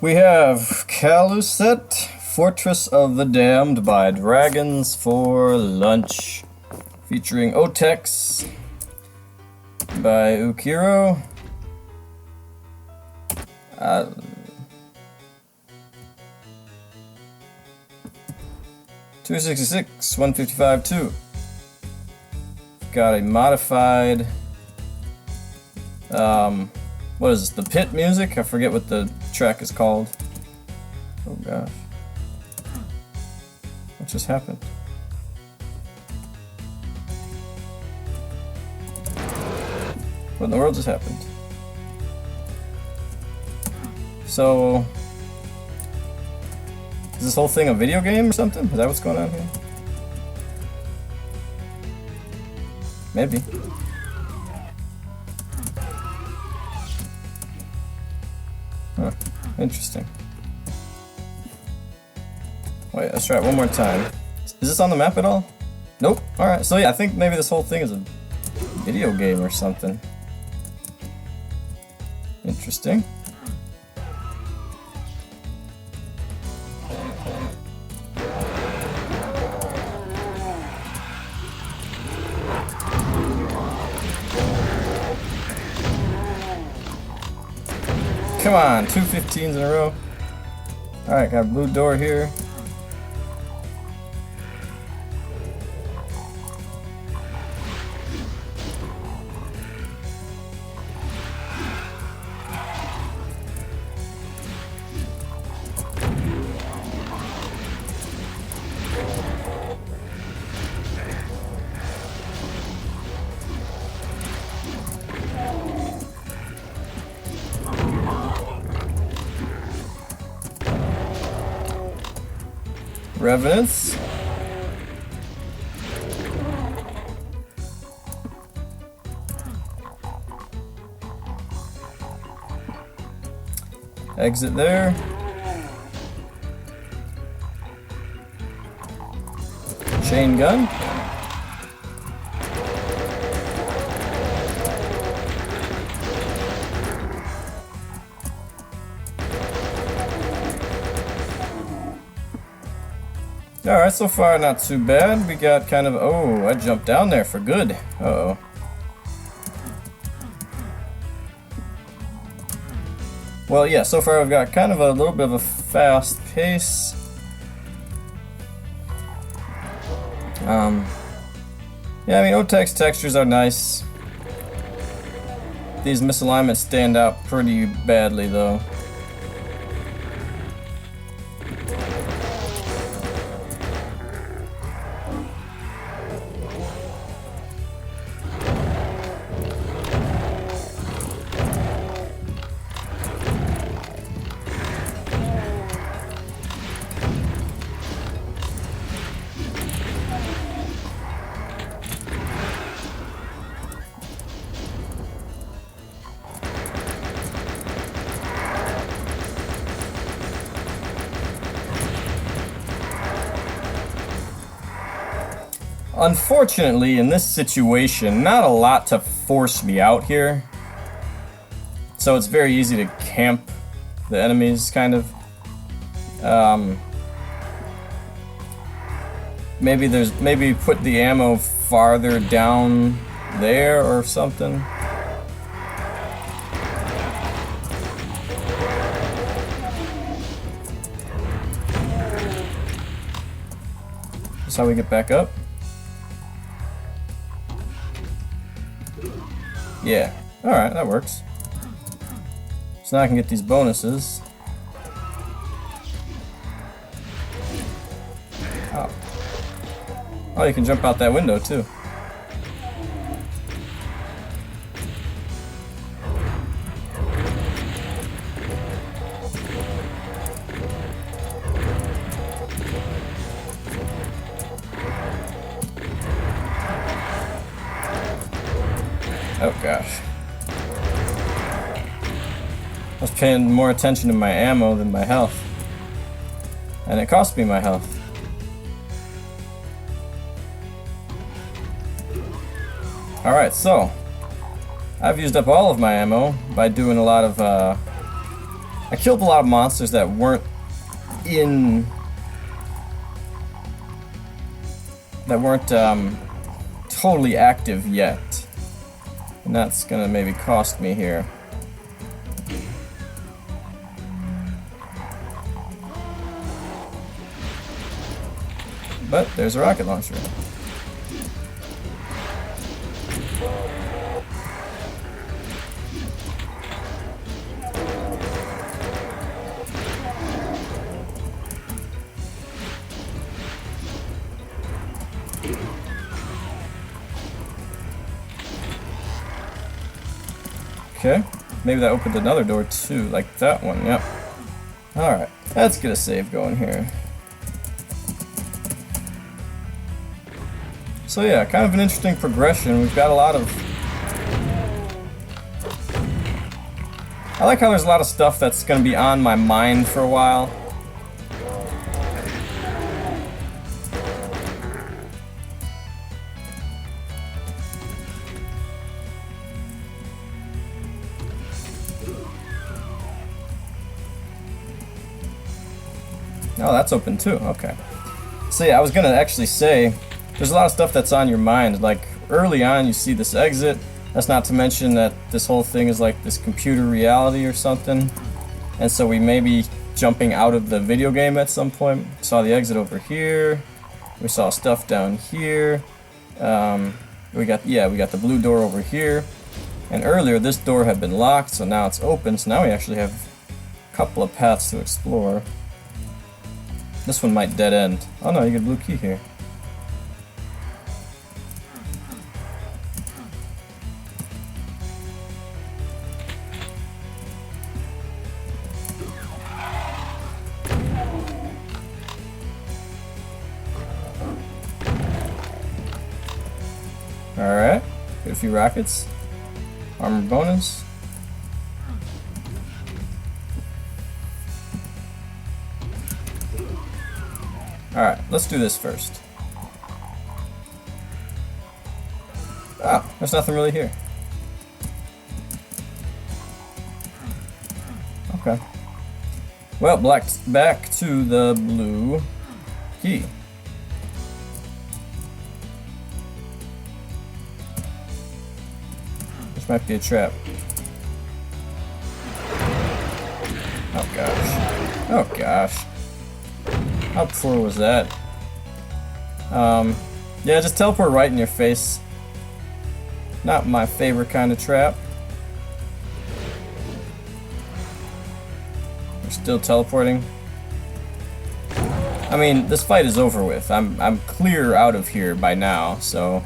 We have Caluset, Fortress of the Damned by DragonsForLunch, featuring Otex by Ukiro. 266, 155, 2. Got a modified, what is this, the pit music? I forget what the track is called. Oh gosh. What just happened? What in the world just happened? So, is this whole thing a video game or something? Is that what's going on here? Maybe. Huh. Interesting. Wait, let's try it one more time. Is this on the map at all? Nope. Alright, so yeah, I think maybe this whole thing is a video game or something. Interesting. Come on, 2 15s in a row. Alright, got a blue door here. Revenants. Exit there. Chain gun. Alright, so far not too bad. We got kind of... Oh, I jumped down there for good. Uh-oh. Well, yeah, so far I've got kind of a little bit of a fast pace. Yeah, I mean, Otex textures are nice. These misalignments stand out pretty badly, though. Unfortunately, in this situation, not a lot to force me out here. So it's very easy to camp the enemies, kind of. Maybe put the ammo farther down there or something. That's how we get back up. Yeah, alright, that works. So now I can get these bonuses. Oh. Oh, you can jump out that window too. Oh gosh. I was paying more attention to my ammo than my health. And it cost me my health. Alright, so I've used up all of my ammo by doing a lot of I killed a lot of monsters that weren't in... that weren't totally active yet. And that's gonna maybe cost me here. But there's a rocket launcher. Okay, maybe that opened another door too, like that one, yep. Alright, let's get a save going here. So yeah, kind of an interesting progression. We've got a lot of... I like how there's a lot of stuff that's going to be on my mind for a while. Oh, that's open too, okay. So yeah, I was going to actually say, there's a lot of stuff that's on your mind. Like, early on you see this exit. That's not to mention that this whole thing is like this computer reality or something. And so we may be jumping out of the video game at some point. We saw the exit over here. We saw stuff down here. We got the blue door over here. And earlier this door had been locked, so now it's open. So now we actually have a couple of paths to explore. This one might dead end. Oh no, you get a blue key here. Alright, get a few rockets. Armor bonus. Alright, let's do this first. Ah, there's nothing really here. Okay. Well, back to the blue key. This might be a trap. Oh gosh. Oh gosh. How poor was that? Yeah, just teleport right in your face. Not my favorite kind of trap. We're still teleporting. I mean, this fight is over with. I'm clear out of here by now, so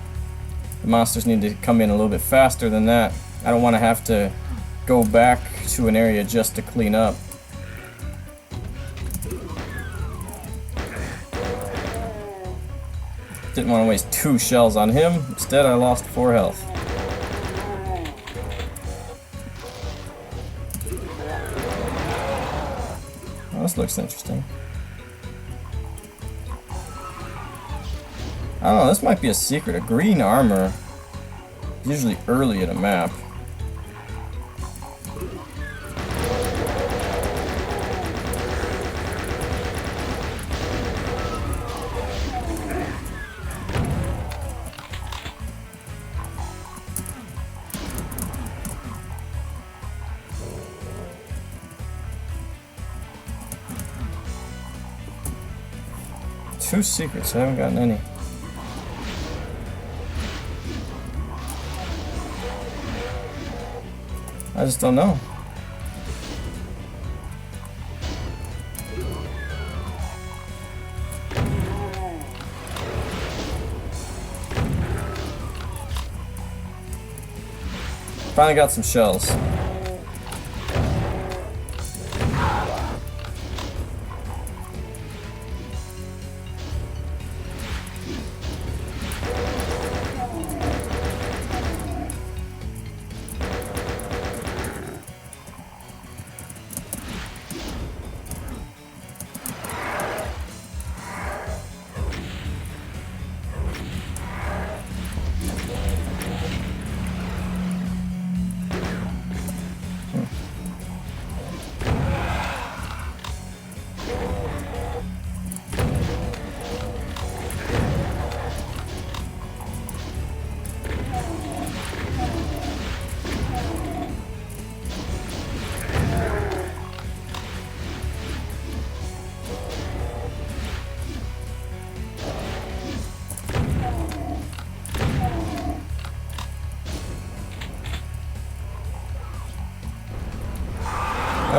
the monsters need to come in a little bit faster than that. I don't want to have to go back to an area just to clean up. Didn't want to waste 2 shells on him. Instead, I lost 4 health. Well, this looks interesting. I don't know, this might be a secret. A green armor, usually early in a map. Two secrets, I haven't gotten any. I just don't know. Finally got some shells.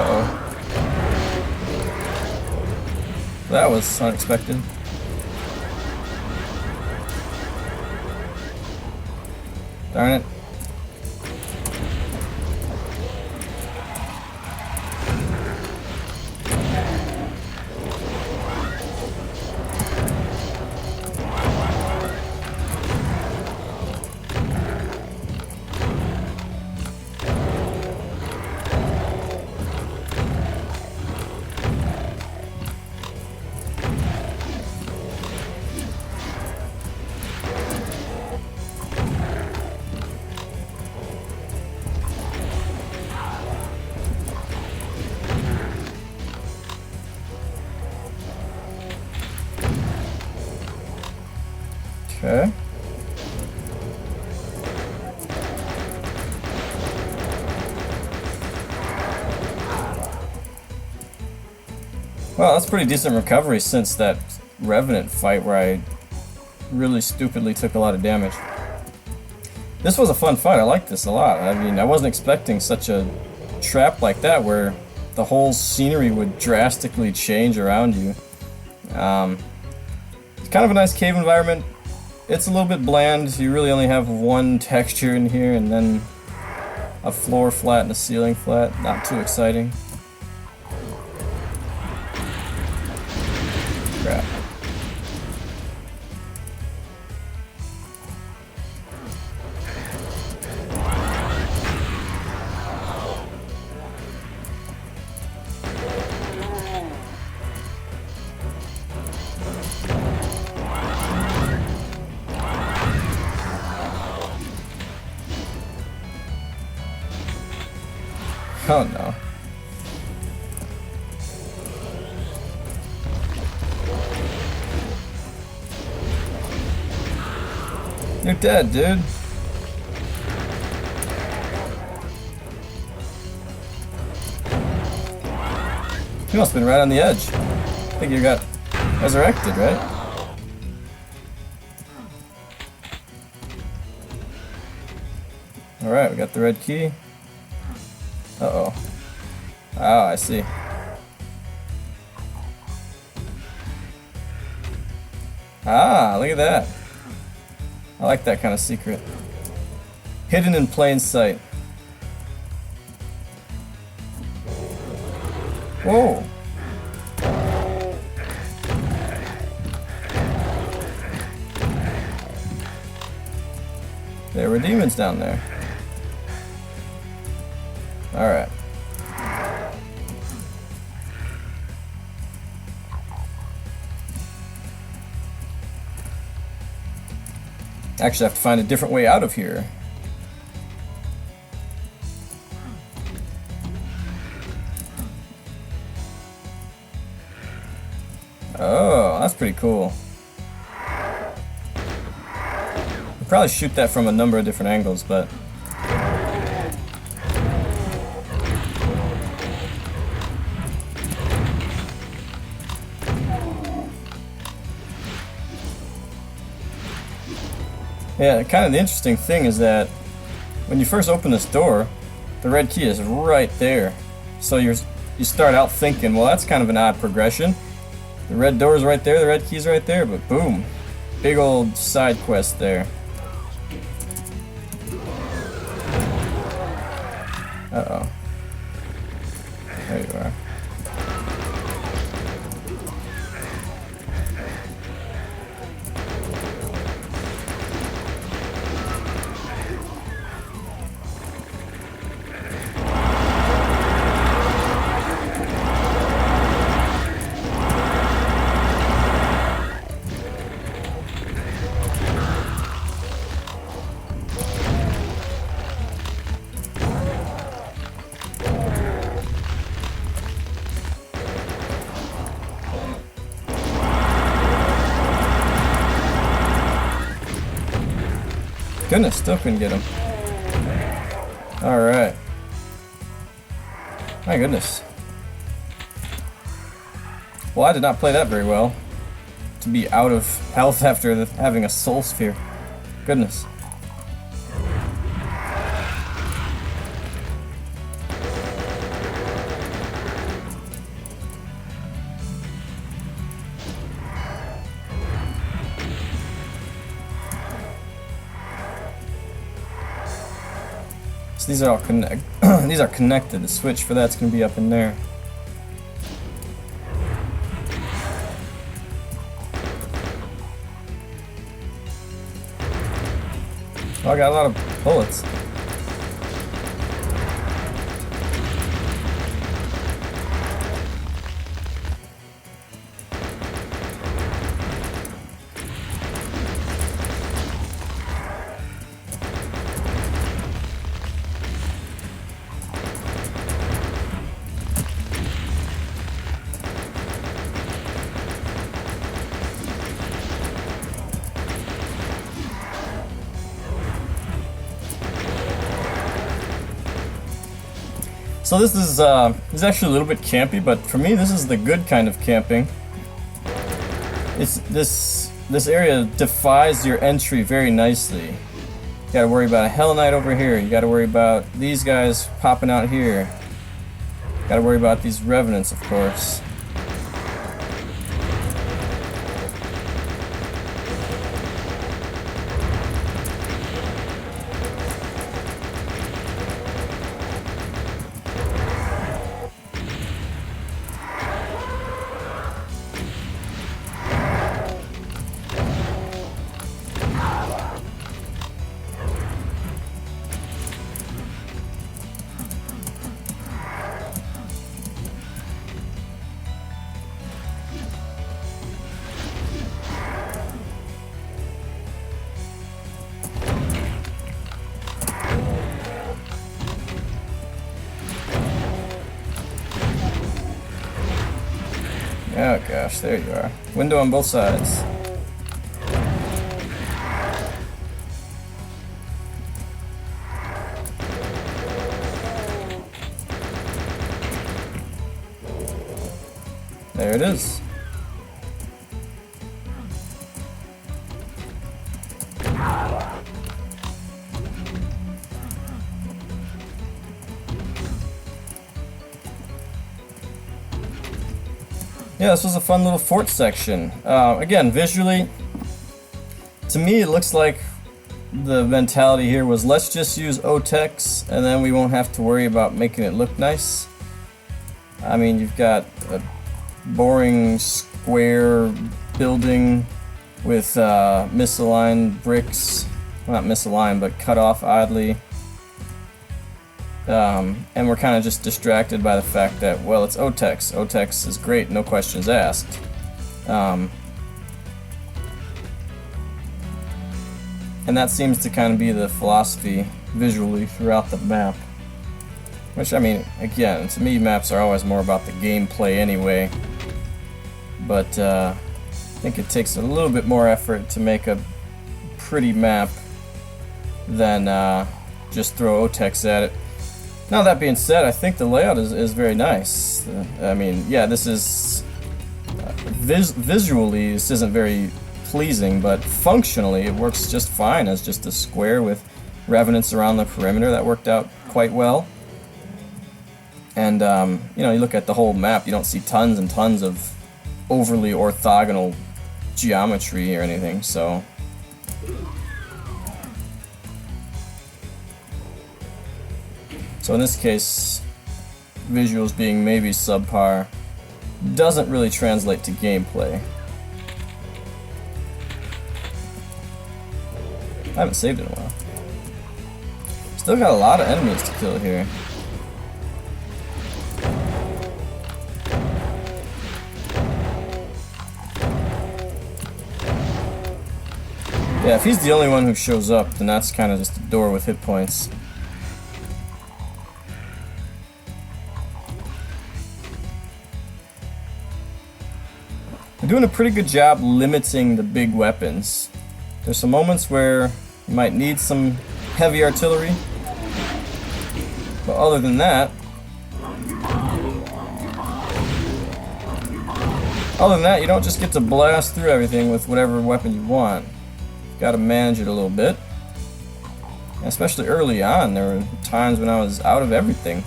Uh-oh. That was unexpected. Darn it. Okay. Well, that's pretty decent recovery since that Revenant fight where I really stupidly took a lot of damage. This was a fun fight. I liked this a lot. I mean, I wasn't expecting such a trap like that where the whole scenery would drastically change around you. It's kind of a nice cave environment. It's a little bit bland. You really only have one texture in here and then a floor flat and a ceiling flat. Not too exciting. Crap. Oh no. You're dead, dude. You must have been right on the edge. I think you got resurrected, right? Alright, we got the red key. Uh-oh. Oh, I see. Ah, look at that. I like that kind of secret. Hidden in plain sight. Whoa. There were demons down there. Alright. Actually, I have to find a different way out of here. Oh, that's pretty cool. I'll probably shoot that from a number of different angles, but... yeah, kind of the interesting thing is that when you first open this door, the red key is right there. So you start out thinking, well, that's kind of an odd progression. The red door is right there, the red key is right there, but boom, big old side quest there. Uh-oh. There you are. Goodness, still couldn't get him. Alright. My goodness. Well, I did not play that very well. To be out of health after having a soul sphere. Goodness. So these are all these are connected. The switch for that's gonna be up in there. Oh, I got a lot of bullets. So this is actually a little bit campy, but for me this is the good kind of camping. It's this area defies your entry very nicely. You gotta worry about a Hell Knight over here. You gotta worry about these guys popping out here. Gotta worry about these revenants, of course. Oh gosh, there you are. Window on both sides. There it is. Yeah, this was a fun little fort section. Again, visually, to me it looks like the mentality here was let's just use OTEX and then we won't have to worry about making it look nice. I mean, you've got a boring square building with misaligned bricks. Well, not misaligned, but cut off oddly. And we're kind of just distracted by the fact that, well, it's OTEX. OTEX is great, no questions asked. And that seems to kind of be the philosophy visually throughout the map. Which, I mean, again, to me, maps are always more about the gameplay anyway. But I think it takes a little bit more effort to make a pretty map than just throw OTEX at it. Now that being said, I think the layout is very nice. I mean, yeah, this is visually this isn't very pleasing, but functionally it works just fine as just a square with revenants around the perimeter. That worked out quite well. And you know, you look at the whole map, you don't see tons and tons of overly orthogonal geometry or anything, so. So in this case, visuals being maybe subpar doesn't really translate to gameplay. I haven't saved it in a while. Still got a lot of enemies to kill here. Yeah, if he's the only one who shows up, then that's kind of just a door with hit points. They're doing a pretty good job limiting the big weapons. There's some moments where you might need some heavy artillery, but other than that, you don't just get to blast through everything with whatever weapon you want. You've got to manage it a little bit. And especially early on, there were times when I was out of everything.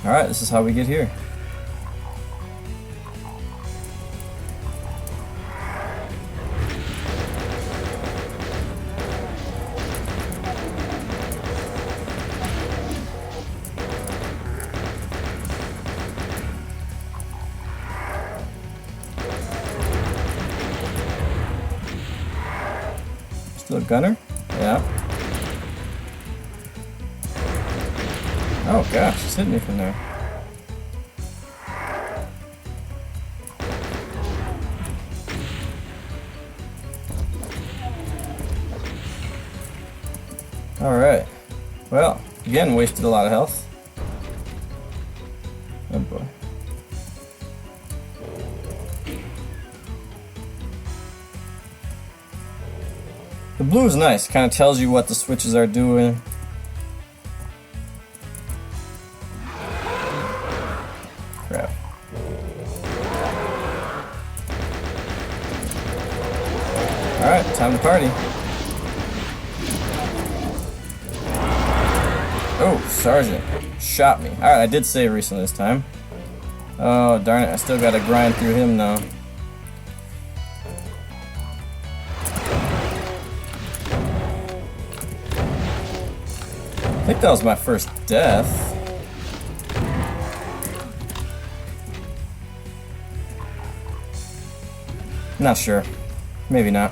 Alright, this is how we get here. Still a gunner? Yeah. Oh gosh, he's hitting me from there. Alright. Well, again, wasted a lot of health. Oh boy. The blue is nice, kind of tells you what the switches are doing. Crap. Alright, time to party. Oh, Sergeant shot me. Alright, I did save recently this time. Oh, darn it, I still gotta grind through him now. I think that was my first death. Not sure. Maybe not.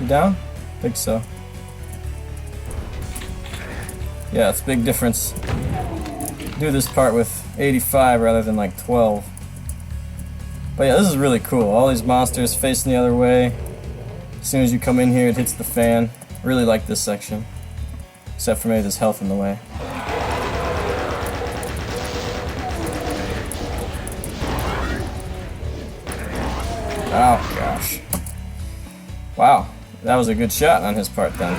You down? Think so. Yeah, it's a big difference. Do this part with 85 rather than like 12. But yeah, this is really cool. All these monsters facing the other way. As soon as you come in here, it hits the fan. Really like this section. Except for maybe there's health in the way. Oh gosh. Wow. That was a good shot on his part then.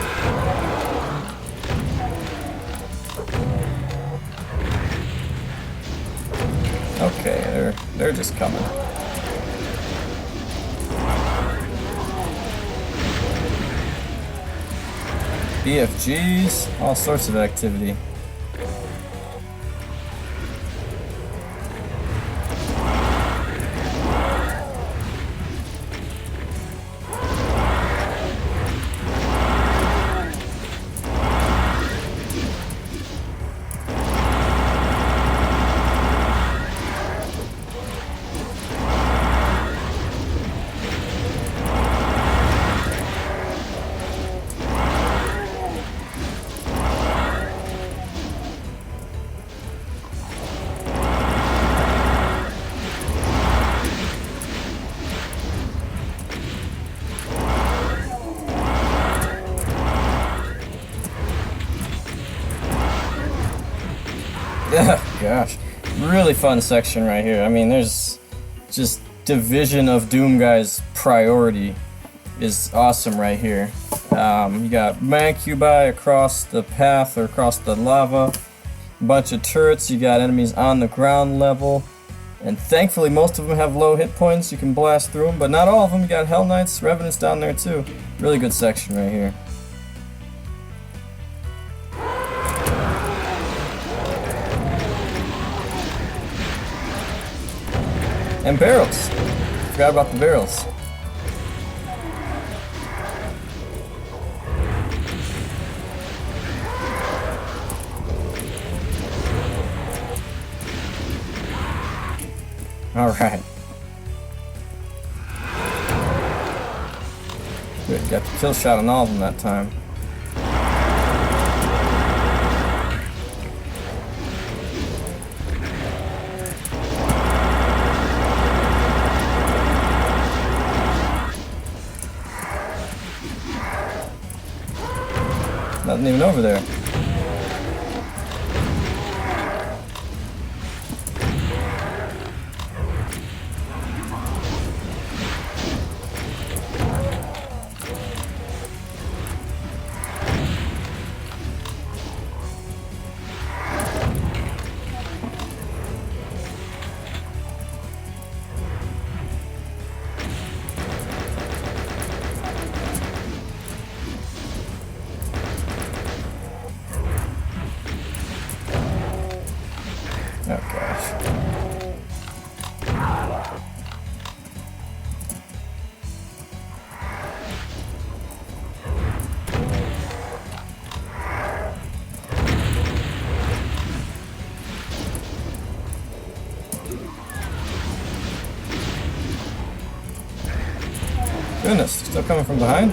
Okay, they're just coming. BFGs, all sorts of activity. Oh, gosh, really fun section right here. I mean, there's just Division of Doom guys' priority is awesome right here. You got Mancubi across the path or across the lava, a bunch of turrets, you got enemies on the ground level, and thankfully most of them have low hit points, you can blast through them, but not all of them. You got Hell Knights, Revenants down there too. Really good section right here. And barrels. Forgot about the barrels. Alright. Good, got the kill shot on all of them that time. Nothing even over there. Goodness, still coming from behind?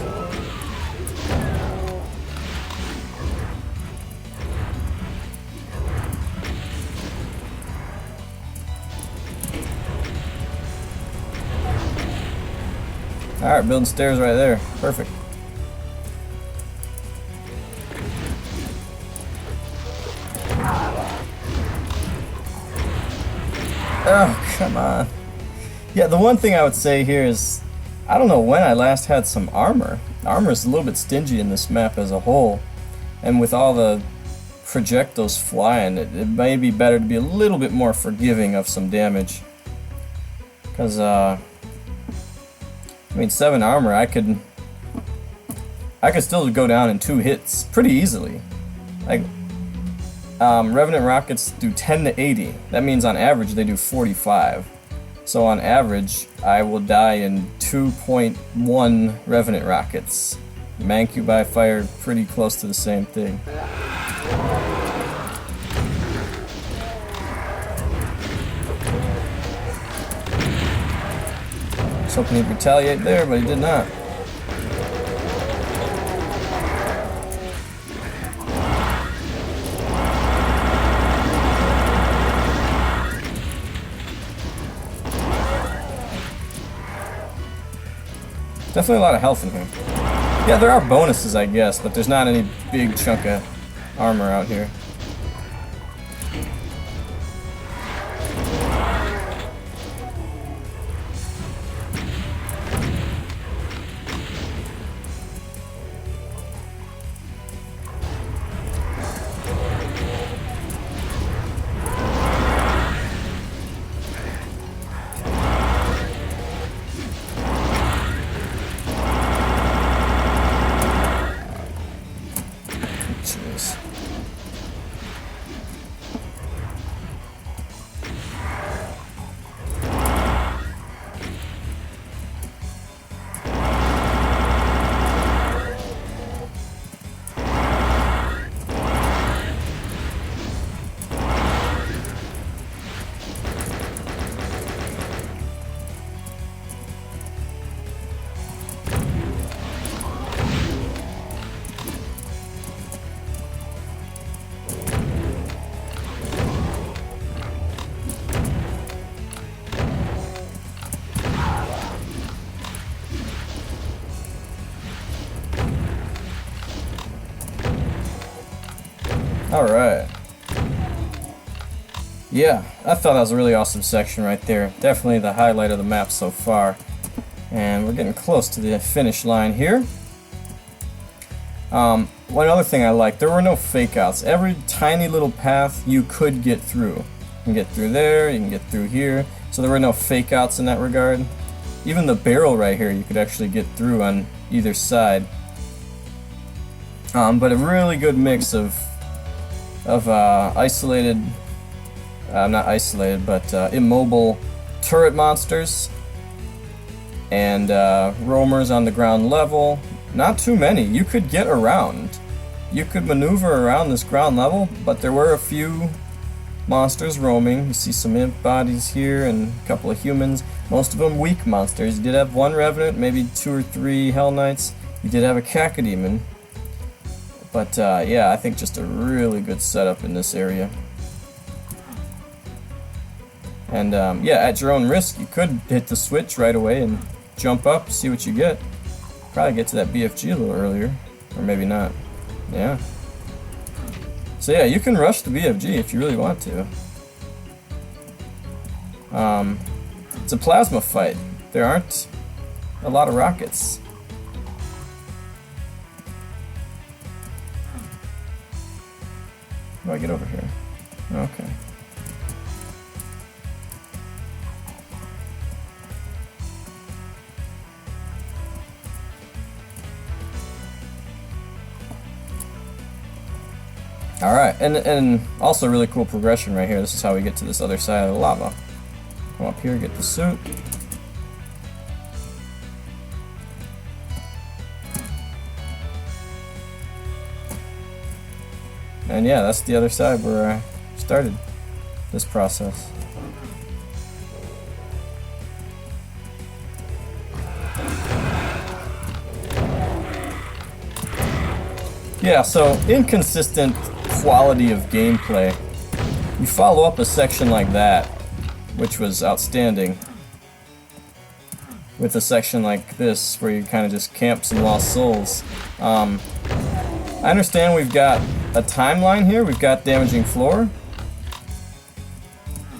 Alright, building stairs right there. Perfect. Oh, come on. Yeah, the one thing I would say here is, I don't know when I last had some armor. Armor is a little bit stingy in this map as a whole. And with all the projectiles flying, it may be better to be a little bit more forgiving of some damage. Because, I mean, 7 armor, I could still go down in 2 hits pretty easily. Like, Revenant rockets do 10 to 80. That means on average they do 45. So on average, I will die in 2.1 Revenant rockets. Mancubi fire, pretty close to the same thing. I was hoping he'd retaliate there, but he did not. Definitely a lot of health in here. Yeah, there are bonuses, I guess, but there's not any big chunk of armor out here. Alright. Yeah, I thought that was a really awesome section right there. Definitely the highlight of the map so far. And we're getting close to the finish line here. One other thing I liked, there were no fake outs. Every tiny little path you could get through. You can get through there, you can get through here. So there were no fake outs in that regard. Even the barrel right here you could actually get through on either side. But a really good mix of isolated, not isolated, but immobile turret monsters and roamers on the ground level. Not too many. You could get around. You could maneuver around this ground level, but there were a few monsters roaming. You see some imp bodies here and a couple of humans. Most of them weak monsters. You did have one revenant, maybe 2 or 3 hell knights. You did have a cacodemon. But yeah, I think just a really good setup in this area. And yeah, at your own risk, you could hit the switch right away and jump up, see what you get. Probably get to that BFG a little earlier, or maybe not. Yeah. So yeah, you can rush the BFG if you really want to. It's a plasma fight. There aren't a lot of rockets. How do I get over here? Okay. Alright, and also really cool progression right here. This is how we get to this other side of the lava. Come up here, get the suit. And yeah, that's the other side where I started this process. Yeah, so inconsistent quality of gameplay. You follow up a section like that, which was outstanding, with a section like this where you kind of just camp some lost souls. I understand we've got a timeline here, we've got damaging floor,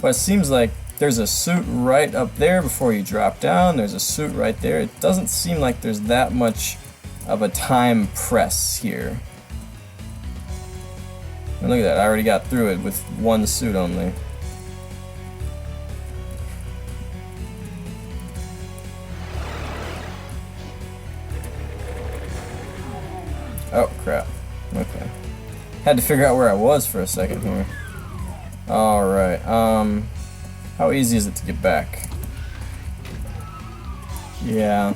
but it seems like there's a suit right up there before you drop down, there's a suit right there. It doesn't seem like there's that much of a time press here. And look at that, I already got through it with one suit only. Oh crap, okay. Had to figure out where I was for a second here. Alright, how easy is it to get back? Yeah.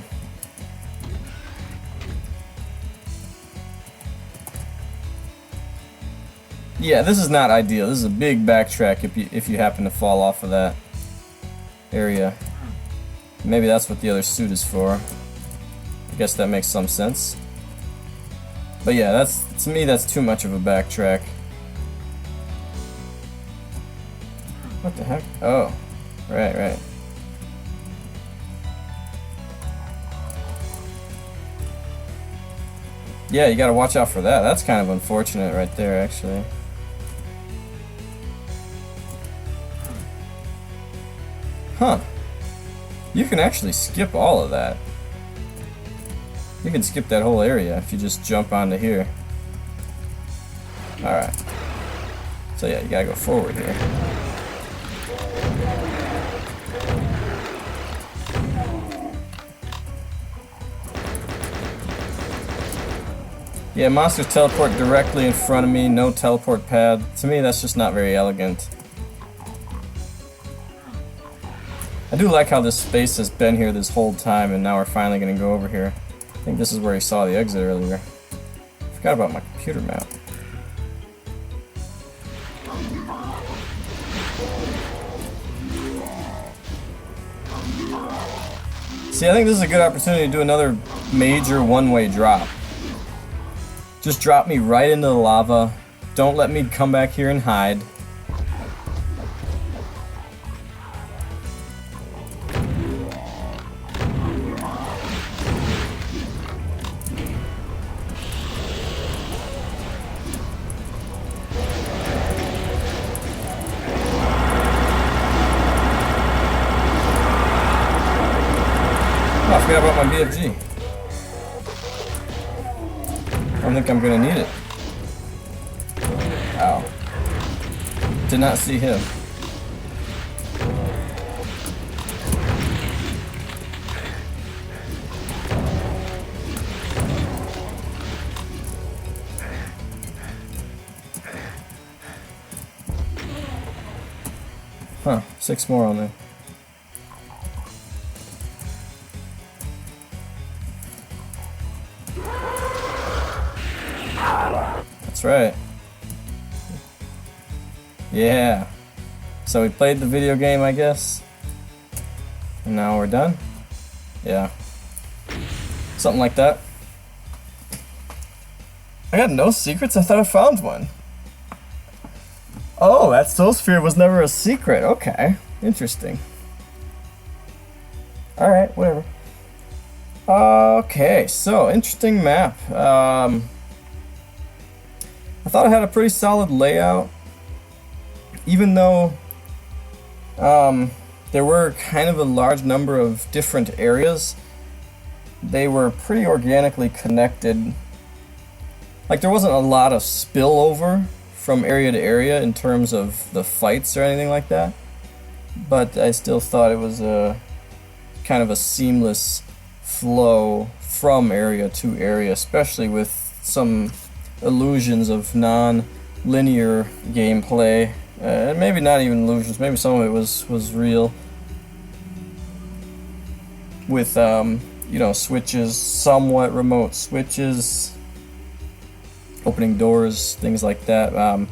Yeah, this is not ideal. This is a big backtrack if you happen to fall off of that area. Maybe that's what the other suit is for. I guess that makes some sense. But yeah, to me that's too much of a backtrack. What the heck? Oh, right. Yeah, you gotta watch out for that. That's kind of unfortunate right there, actually. Huh. You can actually skip all of that. You can skip that whole area if you just jump onto here. Alright. So yeah, you gotta go forward here. Yeah, monsters teleport directly in front of me, no teleport pad. To me, that's just not very elegant. I do like how this space has been here this whole time, and now we're finally going to go over here. I think this is where he saw the exit earlier. Forgot about my computer map. See, I think this is a good opportunity to do another major one-way drop. Just drop me right into the lava. Don't let me come back here and hide. Oh, I forgot about my BFG. I don't think I'm gonna need it. Ow. Did not see him. Huh, 6 more on there. That's right. Yeah. So we played the video game, I guess. And now we're done? Yeah. Something like that. I got no secrets? I thought I found one. Oh, that soul sphere was never a secret. Okay. Interesting. Alright, whatever. Okay, so interesting map. I thought it had a pretty solid layout, even though there were kind of a large number of different areas. They were pretty organically connected. Like, there wasn't a lot of spillover from area to area in terms of the fights or anything like that, but I still thought it was a kind of a seamless flow from area to area, especially with some illusions of non-linear gameplay, and maybe not even illusions, maybe some of it was real, with you know, switches, somewhat remote switches, opening doors, things like that,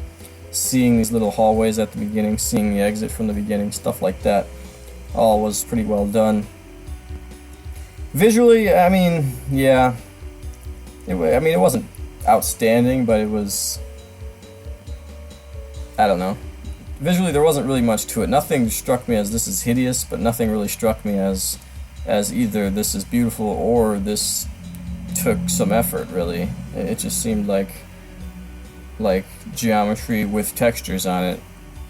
seeing these little hallways at the beginning, seeing the exit from the beginning, stuff like that, all was pretty well done. Visually, I mean, yeah, it wasn't outstanding, but it was, I don't know. Visually, there wasn't really much to it. Nothing struck me as this is hideous, but nothing really struck me as either this is beautiful or this took some effort, really. It just seemed like geometry with textures on it,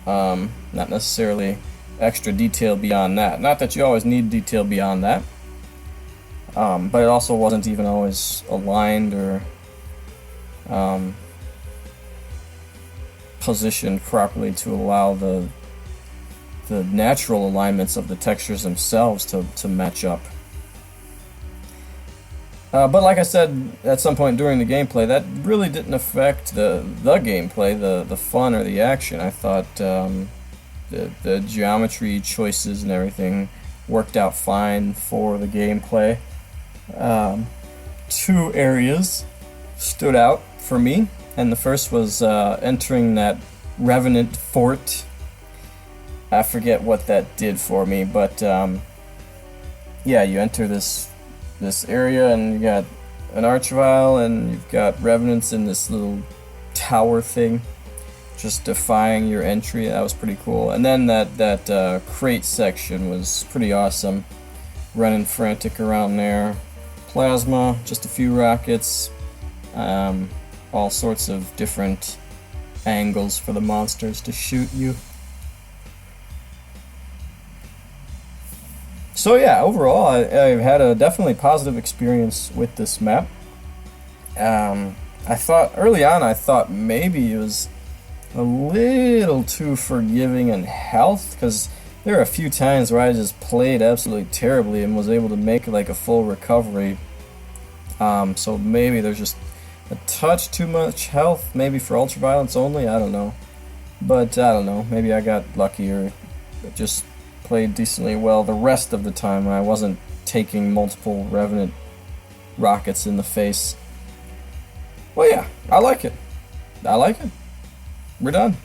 not necessarily extra detail beyond that. Not that you always need detail beyond that, but it also wasn't even always aligned or positioned properly to allow the natural alignments of the textures themselves to match up. But like I said at some point during the gameplay, that really didn't affect the gameplay, the fun or the action. I thought the geometry choices and everything worked out fine for the gameplay. Two areas stood out for me, and the first was entering that Revenant fort. I forget what that did for me, but yeah, you enter this area and you got an Archvile and you've got Revenants in this little tower thing just defying your entry. That was pretty cool. And then that crate section was pretty awesome, running frantic around there. Plasma, just a few rockets, all sorts of different angles for the monsters to shoot you. So yeah, overall, I've had a definitely positive experience with this map. I thought early on, I thought maybe it was a little too forgiving in health, because there were a few times where I just played absolutely terribly and was able to make like a full recovery. So maybe there's just a touch too much health, maybe for ultraviolence only, I don't know. But I don't know, maybe I got lucky or just played decently well the rest of the time when I wasn't taking multiple Revenant rockets in the face. Well, yeah, I like it. We're done.